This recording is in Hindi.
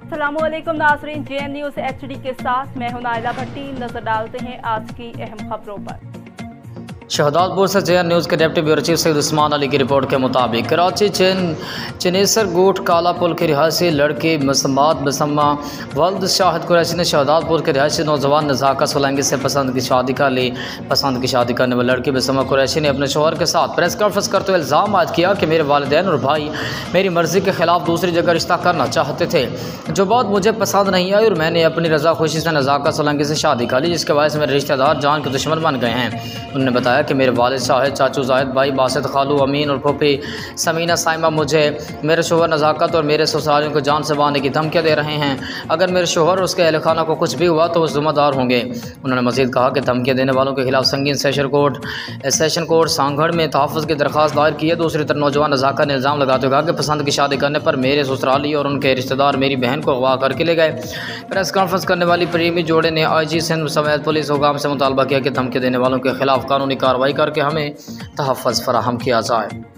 अस्सलामुअलैकुम नाज़रीन, JN न्यूज़ HD के साथ मैं हूं नाइला भट्टी। नजर डालते हैं आज की अहम खबरों पर। शहदादपुर से JN न्यूज़ के deputy bureau chief Syed Usman Ali की रिपोर्ट के मुताबिक कराची चनेसर गोट काला पुल के रिहायशी लड़के मसमात बसम्मा वल्द शाहिद कुरैशी ने शहदादपुर के रिहायशी नौजवान नज़ाका सोलंगी से पसंद की शादी कर ली। पसंद की शादी करने वाले लड़की बसम्मा कुरैशी ने अपने शोहर के साथ प्रेस कॉन्फ्रेंस करते हुए इल्ज़ाम आयद किया कि मेरे वालिदैन और भाई मेरी मर्ज़ी के ख़िलाफ़ दूसरी जगह रिश्ता करना चाहते थे, जो बात मुझे पसंद नहीं आई और मैंने अपनी रज़ा खुशी से नज़ाका सोलंगी से शादी कर ली, जिसके वजह से मेरे रिश्तेदार जान के दुश्मन बन गए हैं। उन्होंने बताया कि मेरे वालिद शाहिद, चाचू जाहिद, भाई बासित, खालू अमीन और फूफी समीना साइमा मुझे मेरे शोहर नज़ाकत और मेरे ससुरालियों को जान से मारने की धमकियाँ दे रहे हैं। अगर मेरे शोहर और उसके अहल खाना को कुछ भी हुआ तो वो ज़िम्मेदार होंगे। उन्होंने मज़ीद कहा कि धमकियाँ देने वालों के खिलाफ संगीन सेशन कोर्ट सांगड़ में तहफ़्फ़ुज़ की दरख्वास्त दायर की है। दूसरी तरफ नौजवान नज़ाकत ने इल्ज़ाम लगाते हुए कहा कि पसंद की शादी करने पर मेरे ससुराली और उनके रिश्तेदार मेरी बहन को अगवा करके ले गए। प्रेस कॉन्फ्रेंस करने वाली प्रेमी जोड़े ने IG सिंध समेत पुलिस हुकाम से मुतालबा किया कि धमकी देने वालों के खिलाफ कानूनी कार्रवाई करके हमें तहफ़्फ़ुज़ फराहम किया जाए।